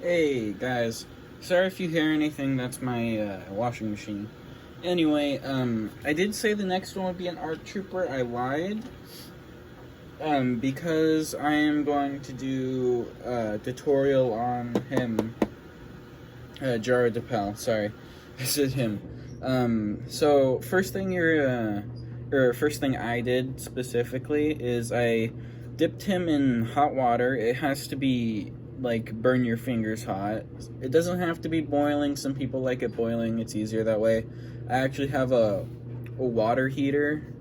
Hey guys, sorry if you hear anything, that's my washing machine. Anyway, I did say the next one would be an art trooper. I lied. Because I am going to do a tutorial on him. Jaro tapel, sorry. I said him. So first thing first thing I did specifically is I dipped him in hot water. It has to be like burn your fingers hot. It doesn't have to be boiling. Some people like it boiling. It's easier that way. I actually have a water heater.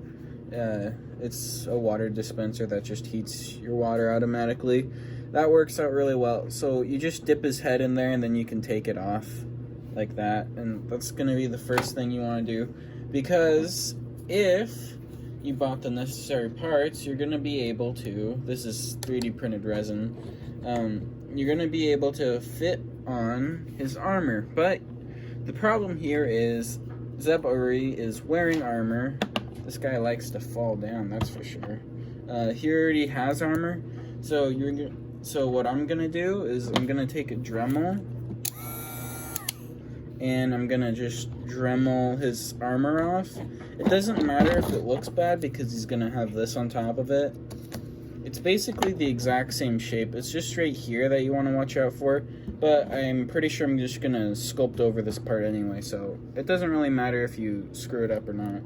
It's a water dispenser that just heats your water automatically. That works out really well. So you just dip his head in there and then you can take it off like that. And that's going to be the first thing you want to do, because if you bought the necessary parts, you're going to be able to, this is 3D printed resin, you're going to be able to fit on his armor. But the problem here is Zeb Uri is wearing armor. This guy likes to fall down, that's for sure. He already has armor, so what I'm gonna do is I'm gonna take a Dremel and I'm gonna just Dremel his armor off. It doesn't matter if it looks bad because he's gonna have this on top of it. It's basically the exact same shape. It's just right here that you want to watch out for, but I'm pretty sure I'm just gonna sculpt over this part anyway, so it doesn't really matter if you screw it up or not.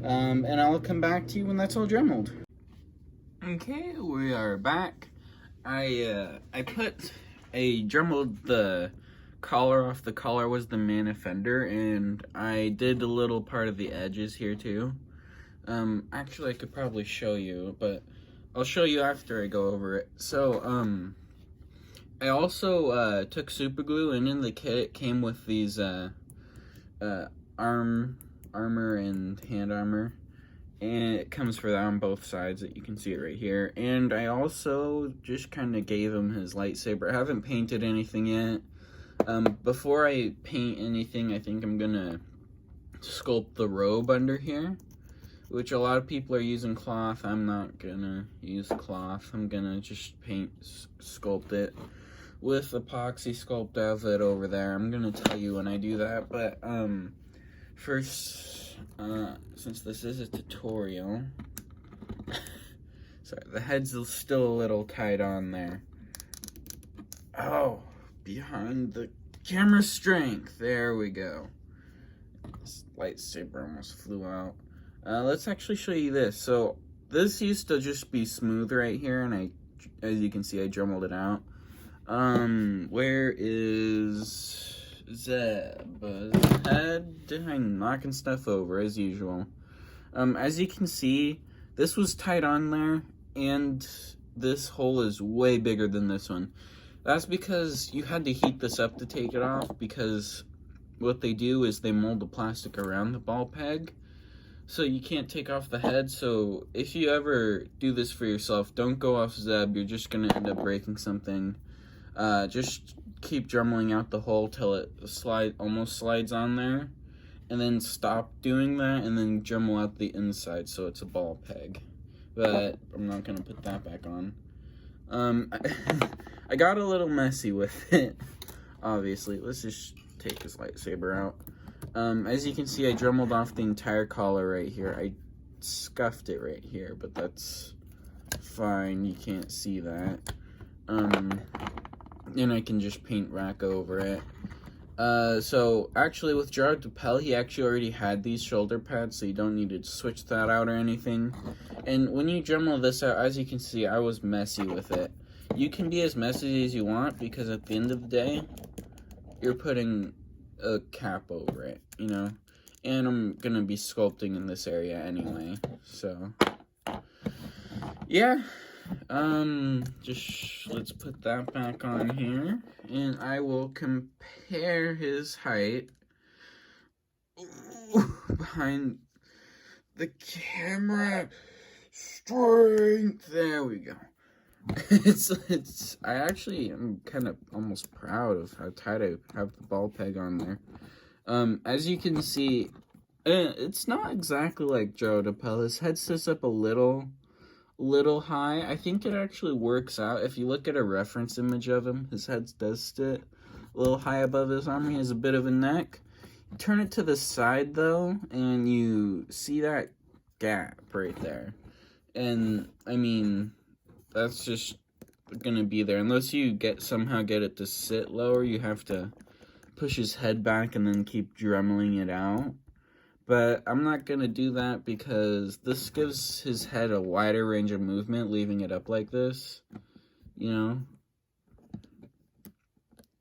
And I'll come back to you when that's all dremeled. Okay, we are back. I dremeled the collar off. The collar was the main offender, and I did a little part of the edges here too. Actually I could probably show you, but I'll show you after I go over it. So, I also, took super glue, and in the kit it came with these, armor and hand armor, and it comes for that on both sides. That you can see it right here. And I also just kind of gave him his lightsaber. I haven't painted anything yet. Before I paint anything, I think I'm gonna sculpt the robe under here, which a lot of people are using cloth. I'm not gonna use cloth. I'm gonna just sculpt it with epoxy sculpt outfit over there. I'm gonna tell you when I do that, but first, since this is a tutorial, sorry, the head's still a little tight on there. Oh, behind the camera strength, there we go. This lightsaber almost flew out. Let's actually show you this. So, this used to just be smooth right here, and as you can see, I dremeled it out. Where is Zeb? Head, I'm knocking stuff over as usual. As you can see, this was tight on there, and this hole is way bigger than this one. That's because you had to heat this up to take it off, because what they do is they mold the plastic around the ball peg, so you can't take off the head. So if you ever do this for yourself, don't go off Zeb. You're just gonna end up breaking something. Just keep dremeling out the hole till it almost slides on there, and then stop doing that, and then dremel out the inside so it's a ball peg. But I'm not gonna put that back on. I got a little messy with it, obviously. Let's just take his lightsaber out. As you can see, I dremeled off the entire collar right here. I scuffed it right here, but that's fine. You can't see that. And I can just paint rack over it. So actually with Jaro tapel, he actually already had these shoulder pads, so you don't need to switch that out or anything. And when you dremel this out, as you can see, I was messy with it. You can be as messy as you want, because at the end of the day, you're putting a cap over it, you know? And I'm gonna be sculpting in this area anyway, so yeah. Just let's put that back on here, and I will compare his height. Ooh, behind the camera strength. There we go. I actually am kind of almost proud of how tight I have the ball peg on there. As you can see, it's not exactly like Jaro tapel. His head sits up a little little high. I think it actually works out. If you look at a reference image of him, his head does sit a little high above his arm. He has a bit of a neck. Turn it to the side, though, and you see that gap right there. And, I mean, that's just gonna be there. Unless you somehow get it to sit lower, you have to push his head back and then keep dremeling it out. But I'm not going to do that because this gives his head a wider range of movement, leaving it up like this. You know?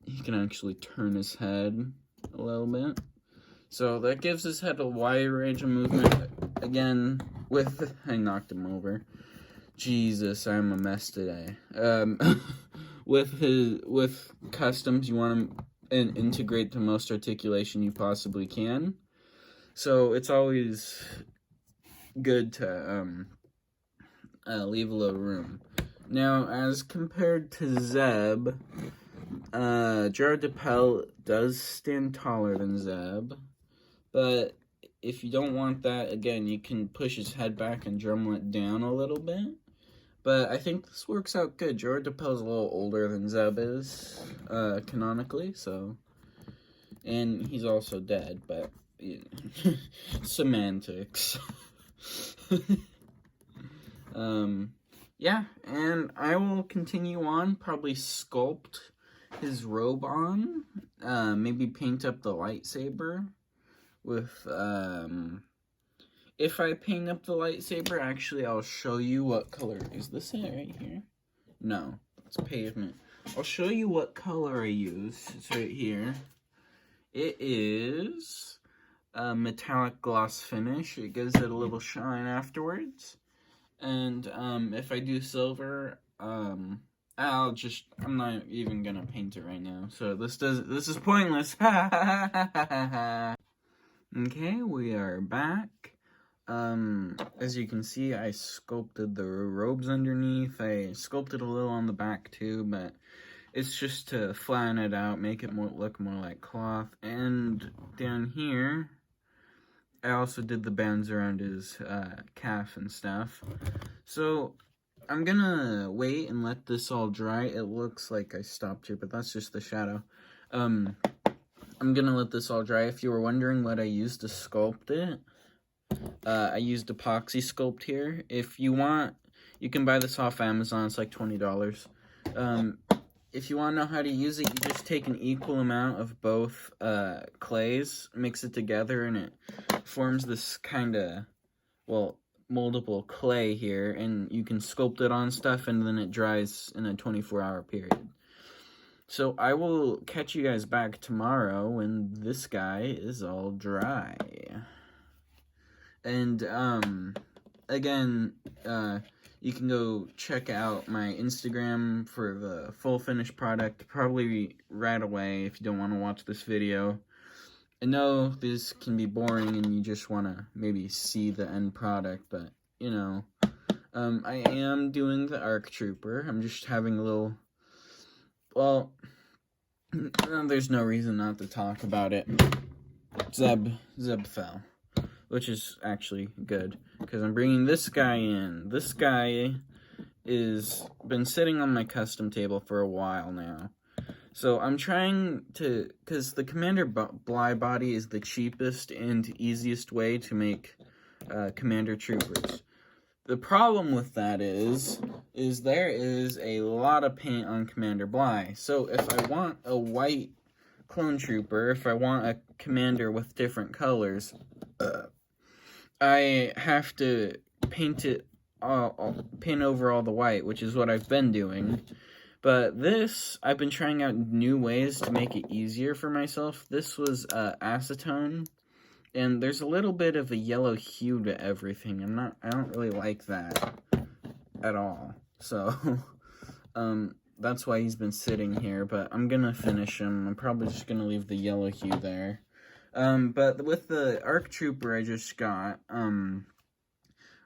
He can actually turn his head a little bit. So that gives his head a wider range of movement. Again, I knocked him over. Jesus, I'm a mess today. With customs, you want to integrate the most articulation you possibly can. So it's always good to leave a little room. Now, as compared to Zeb, Jaro tapel does stand taller than Zeb, but if you don't want that, again, you can push his head back and drumel it down a little bit. But I think this works out good. Jaro tapel is a little older than Zeb is, canonically, so... And he's also dead, but... semantics. Yeah, and I will continue on, probably sculpt his robe on, maybe paint up the lightsaber with, if I paint up the lightsaber, actually, I'll show you what color. Is this it right here? No, it's pavement. I'll show you what color I use. It's right here. It is metallic gloss finish. It gives it a little shine afterwards. And if I do silver, I'm not even gonna paint it right now. So this is pointless. Okay, we are back. As you can see, I sculpted the robes underneath. I sculpted a little on the back too, but it's just to flatten it out, make it look more like cloth. And down here, I also did the bands around his calf and stuff. So I'm gonna wait and let this all dry. It looks like I stopped here, but that's just the shadow. I'm gonna let this all dry. If you were wondering what I used to sculpt it, I used epoxy sculpt here. If you want, you can buy this off Amazon. It's like $20. If you want to know how to use it, you just take an equal amount of both clays, mix it together, and it forms this kind of, well, moldable clay here, and you can sculpt it on stuff, and then it dries in a 24-hour period. So I will catch you guys back tomorrow when this guy is all dry. And, again, you can go check out my Instagram for the full finished product, probably right away if you don't want to watch this video. I know this can be boring and you just want to maybe see the end product, but, you know, I am doing the ARC Trooper. I'm just having a little, well, there's no reason not to talk about it. Zeb fell, which is actually good, because I'm bringing this guy in. This guy is been sitting on my custom table for a while now. So I'm trying to, because the Commander Bly body is the cheapest and easiest way to make Commander Troopers. The problem with that is there is a lot of paint on Commander Bly. So if I want a white clone trooper, if I want a commander with different colors, I have to paint over all the white, which is what I've been doing. But this, I've been trying out new ways to make it easier for myself. This was acetone, and there's a little bit of a yellow hue to everything. I don't really like that at all. So, that's why he's been sitting here, but I'm gonna finish him. I'm probably just gonna leave the yellow hue there. But with the ARC Trooper I just got,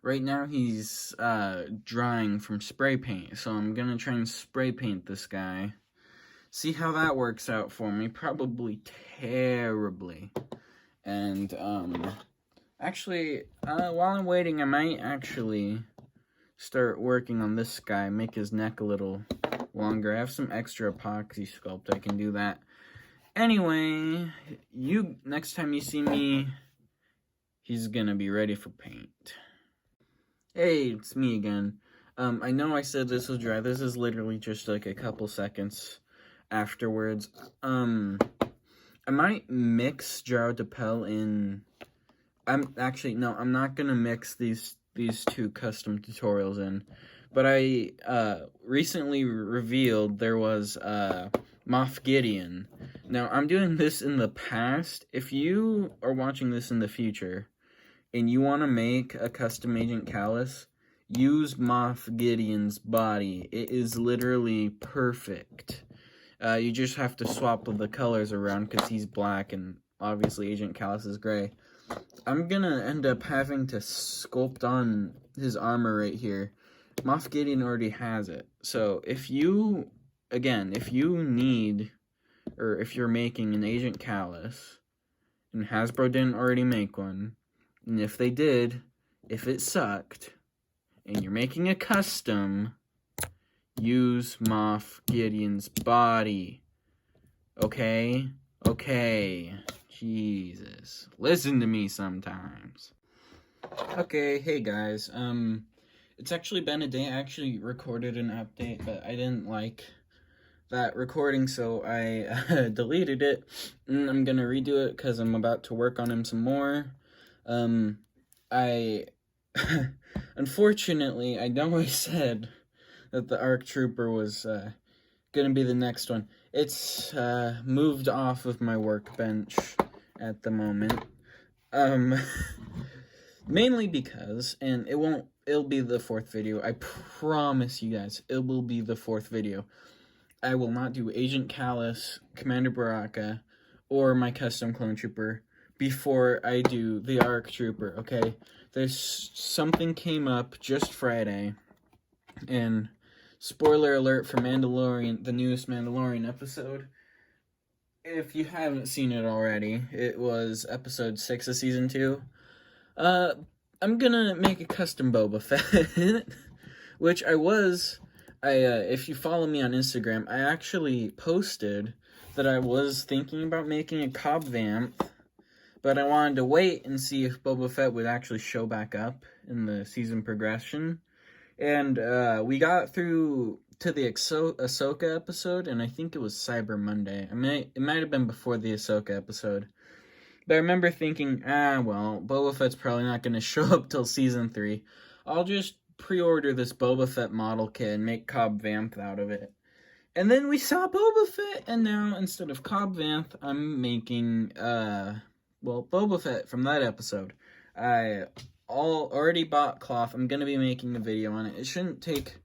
right now he's drying from spray paint, so I'm gonna try and spray paint this guy. See how that works out for me. Probably terribly. And, actually, while I'm waiting, I might actually start working on this guy, make his neck a little longer. I have some extra epoxy sculpt, I can do that. Anyway, next time you see me, he's gonna be ready for paint. Hey, it's me again. I know I said this was dry. This is literally just like a couple seconds afterwards. I might mix jaro tapel in. I'm not gonna mix these two custom tutorials in. But I recently revealed there was Moff Gideon. Now, I'm doing this in the past. If you are watching this in the future and you want to make a custom Agent Callus, use Moff Gideon's body. It is literally perfect. You just have to swap the colors around because he's black and obviously Agent Callus is gray. I'm gonna end up having to sculpt on his armor right here. Moff Gideon already has it. So if you need, or if you're making an Agent Callus, and Hasbro didn't already make one, and if they did, if it sucked, and you're making a custom, use Moff Gideon's body. Okay? Okay. Jesus. Listen to me sometimes. Okay, hey guys. It's actually been a day. I actually recorded an update, but I didn't like that recording, so I deleted it. And I'm gonna redo it because I'm about to work on him some more. Unfortunately, I know I said that the ARC Trooper was gonna be the next one. It's moved off of my workbench at the moment. Mainly because, and it'll be the 4th video. I promise you guys, it will be the 4th video. I will not do Agent Callus, Commander Baraka, or my custom clone trooper before I do the ARC Trooper, okay? There's something came up just Friday, and spoiler alert for Mandalorian, the newest Mandalorian episode. If you haven't seen it already, it was episode 6 of season 2. I'm gonna make a custom Boba Fett, which if you follow me on Instagram, I actually posted that I was thinking about making a Cobb Vamp, but I wanted to wait and see if Boba Fett would actually show back up in the season progression. And we got through to the Ahsoka episode, and I think it was Cyber Monday. It might have been before the Ahsoka episode. But I remember thinking, well, Boba Fett's probably not going to show up till season 3. I'll just pre-order this Boba Fett model kit and make Cobb Vanth out of it. And then we saw Boba Fett, and now instead of Cobb Vanth, I'm making, Boba Fett from that episode. I already bought cloth. I'm going to be making a video on it. It shouldn't take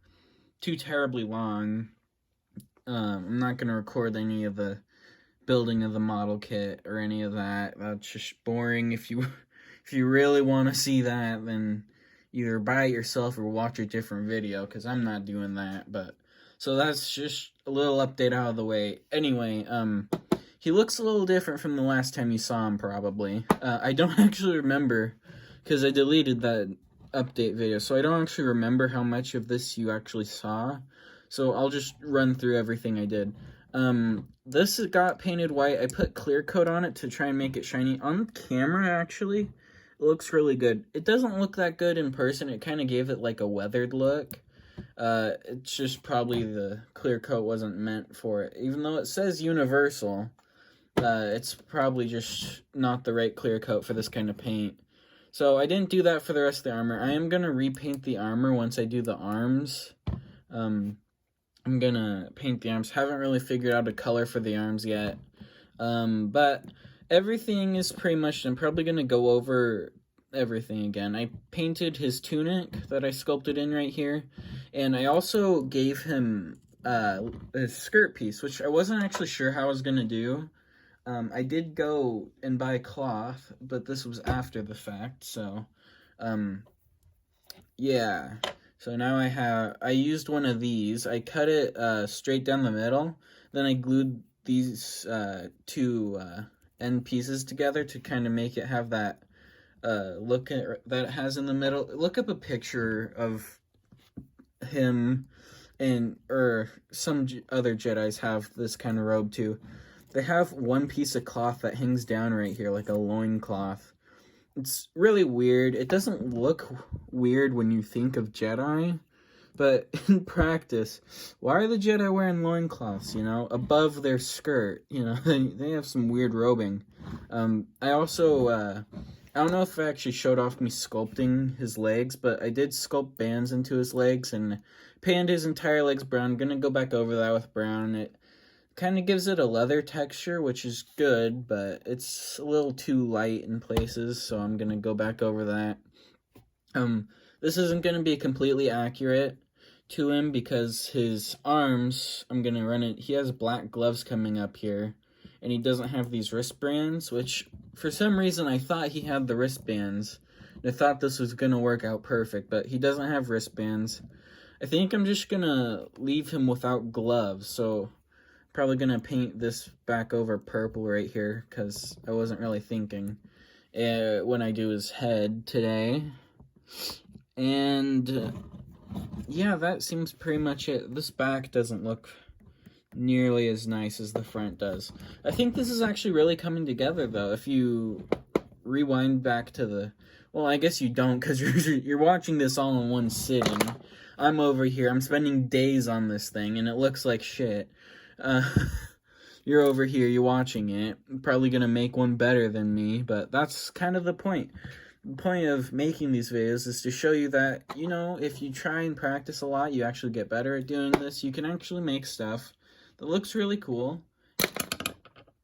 too terribly long. I'm not going to record any of the building of the model kit or any of that. That's just boring. If you really want to see that, then either buy it yourself or watch a different video, because I'm not doing that. But so that's just a little update out of the way. Anyway, he looks a little different from the last time you saw him, probably. I don't actually remember, because I deleted that update video, so I don't actually remember how much of this you actually saw. So I'll just run through everything I did. This got painted white. I put clear coat on it to try and make it shiny. On camera, actually, it looks really good. It doesn't look that good in person. It kind of gave it like a weathered look. It's just probably the clear coat wasn't meant for it. Even though it says universal, it's probably just not the right clear coat for this kind of paint. So I didn't do that for the rest of the armor. I am going to repaint the armor once I do the arms. I'm gonna paint the arms. Haven't really figured out a color for the arms yet. But everything is pretty much, I'm probably gonna go over everything again. I painted his tunic that I sculpted in right here. And I also gave him his skirt piece, which I wasn't actually sure how I was gonna do. I did go and buy cloth, but this was after the fact, so, yeah. So now I used one of these. I cut it straight down the middle. Then I glued these two end pieces together to kind of make it have that look that it has in the middle. Look up a picture of him and or some other Jedis have this kind of robe too. They have one piece of cloth that hangs down right here, like a loincloth. It's really weird. It doesn't look weird when you think of Jedi, but in practice, why are the Jedi wearing loincloths, you know, above their skirt? You know, they have some weird robing. I also, I don't know if I actually showed off me sculpting his legs, but I did sculpt bands into his legs and painted his entire legs brown. I'm gonna go back over that with brown. It kind of gives it a leather texture, which is good, but it's a little too light in places, so I'm gonna go back over that. This isn't gonna be completely accurate to him because his arms, I'm gonna run it, he has black gloves coming up here, and he doesn't have these wristbands, which for some reason I thought he had the wristbands. I thought this was gonna work out perfect, but he doesn't have wristbands. I think I'm just gonna leave him without gloves, so probably gonna paint this back over purple right here because I wasn't really thinking when I do his head today. And yeah, that seems pretty much it. This back doesn't look nearly as nice as the front does. I think this is actually really coming together though. If you rewind back to the, well, I guess you don't because you're watching this all in one sitting. I'm over here, I'm spending days on this thing and it looks like shit. You're over here, you're watching it, probably gonna make one better than me, but that's kind of the point. The point of making these videos is to show you that, you know, if you try and practice a lot, you actually get better at doing this. You can actually make stuff that looks really cool.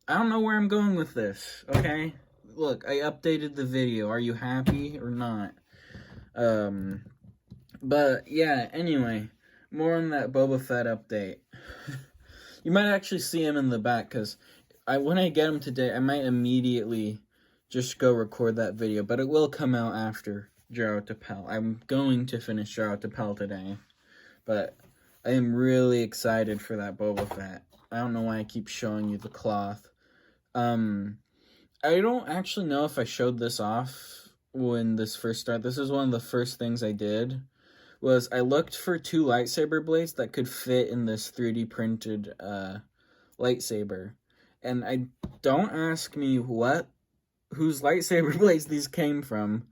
I don't know where I'm going with this, okay? Look, I updated the video. Are you happy or not? But yeah, anyway, more on that Boba Fett update. You might actually see him in the back, because when I get him today, I might immediately just go record that video, but it will come out after Jaro Tapel. I'm going to finish Jaro Tapel today, but I am really excited for that Boba Fett. I don't know why I keep showing you the cloth. I don't actually know if I showed this off when this first started. This is one of the first things I did. Was I looked for 2 lightsaber blades that could fit in this 3D printed lightsaber. And don't ask me whose lightsaber blades these came from.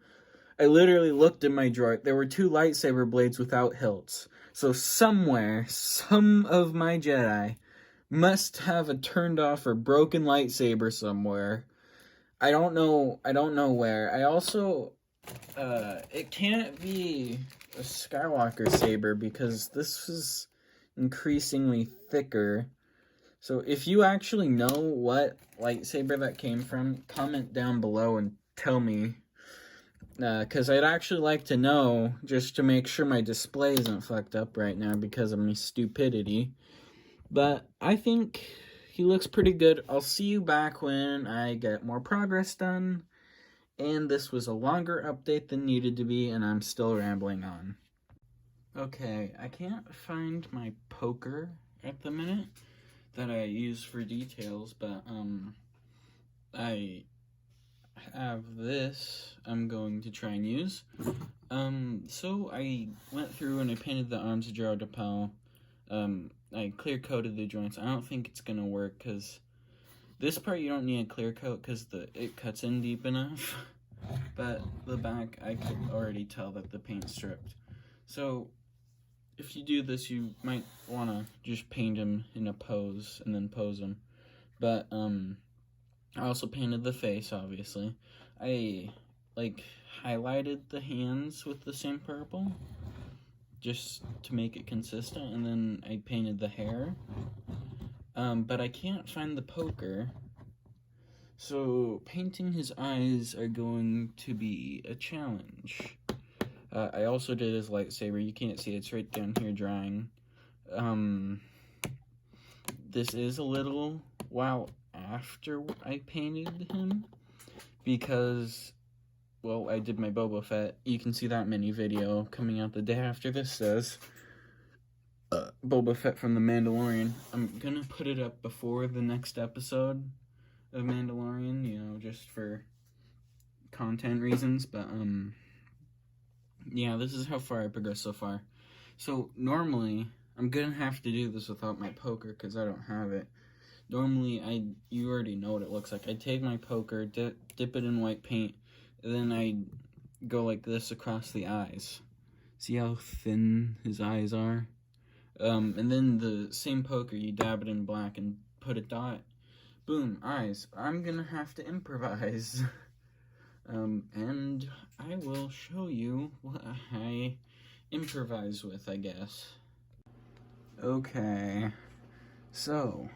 I literally looked in my drawer. There were 2 lightsaber blades without hilts. So somewhere, some of my Jedi must have a turned off or broken lightsaber somewhere. I don't know where. I also, it can't be a Skywalker saber because this is increasingly thicker. So if you actually know what lightsaber that came from, comment down below and tell me. Because I'd actually like to know, just to make sure my display isn't fucked up right now because of my stupidity. But I think he looks pretty good. I'll see you back when I get more progress done. And this was a longer update than needed to be, and I'm still rambling on. Okay, I can't find my poker at the minute that I use for details, but I have this I'm going to try and use. So I went through and I painted the arms of Jaro Tapel. I clear coated the joints. I don't think it's gonna work because this part you don't need a clear coat because it cuts in deep enough. But the back, I could already tell that the paint's stripped. So if you do this, you might want to just paint him in a pose and then pose him. But I also painted the face, obviously. I highlighted the hands with the same purple just to make it consistent, and then I painted the hair. But I can't find the poker. So, painting his eyes are going to be a challenge. I also did his lightsaber. You can't see it. It's right down here drying. This is a little while after I painted him. Because, well, I did my Boba Fett. You can see that mini video coming out the day after this says. Boba Fett from The Mandalorian. I'm gonna put it up before the next episode of Mandalorian, you know, just for content reasons, but, yeah, this is how far I progressed so far. So normally, I'm gonna have to do this without my poker because I don't have it. Normally, you already know what it looks like. I take my poker, dip it in white paint, and then I go like this across the eyes. See how thin his eyes are? And then the same poker, you dab it in black and put a dot. Boom, eyes. I'm gonna have to improvise. And I will show you what I improvise with, I guess. Okay, so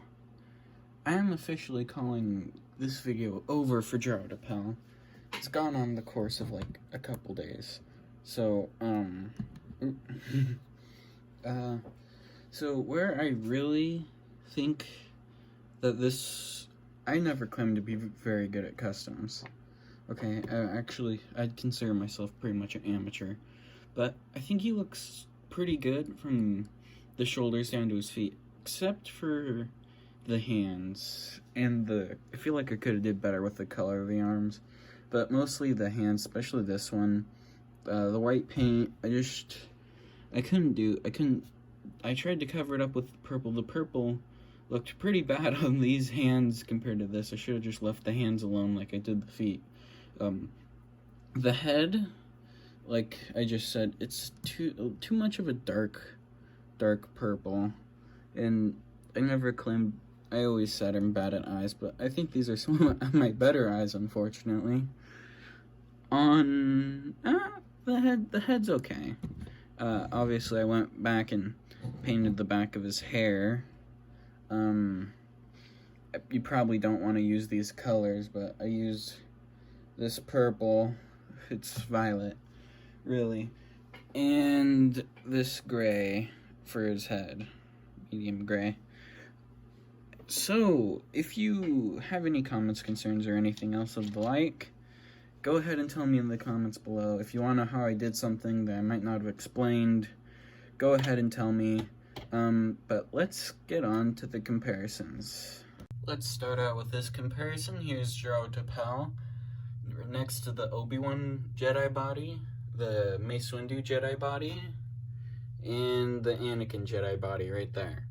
I am officially calling this video over for jaro tapel. It's gone on the course of like a couple days. So, so where I really think that this, I never claimed to be very good at customs. Okay, I'd consider myself pretty much an amateur. But I think he looks pretty good from the shoulders down to his feet, except for the hands and I feel like I could have did better with the color of the arms, but mostly the hands, especially this one. The white paint, I tried to cover it up with purple. The purple looked pretty bad on these hands compared to this. I should have just left the hands alone like I did the feet. The head, like I just said, it's too much of a dark purple, and I always said I'm bad at eyes, but I think these are some of my better eyes, unfortunately. On the head's okay. Obviously I went back and painted the back of his hair. You probably don't want to use these colors, but I used this purple, it's violet, really, and this gray for his head, medium gray. So, if you have any comments, concerns, or anything else of the like, go ahead and tell me in the comments below. If you want to know how I did something that I might not have explained, go ahead and tell me. But let's get on to the comparisons. Let's start out with this comparison. Here's jaro tapel next to the Obi-Wan Jedi body, the Mace Windu Jedi body, and the Anakin Jedi body right there.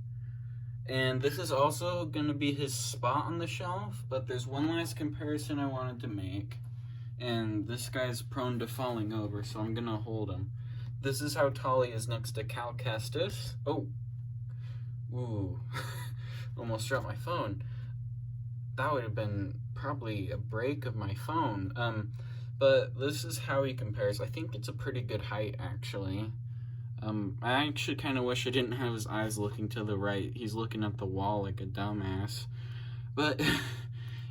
And this is also going to be his spot on the shelf, but there's one last comparison I wanted to make. And this guy's prone to falling over, so I'm going to hold him. This is how tall he is next to Cal Kestis. Oh. Ooh. Almost dropped my phone. That would have been probably a break of my phone. But this is how he compares. I think it's a pretty good height, actually. I actually kind of wish I didn't have his eyes looking to the right. He's looking at the wall like a dumbass. But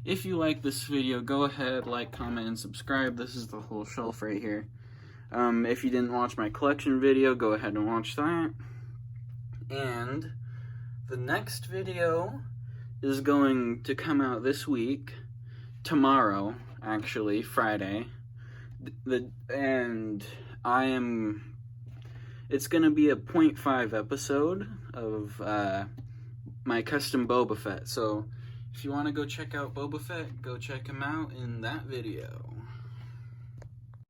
if you like this video, go ahead, like, comment, and subscribe. This is the whole shelf right here. If you didn't watch my collection video, go ahead and watch that. And the next video is going to come out this week, tomorrow, actually, Friday. It's going to be a 0.5 episode of my custom Boba Fett. So if you want to go check out Boba Fett, go check him out in that video.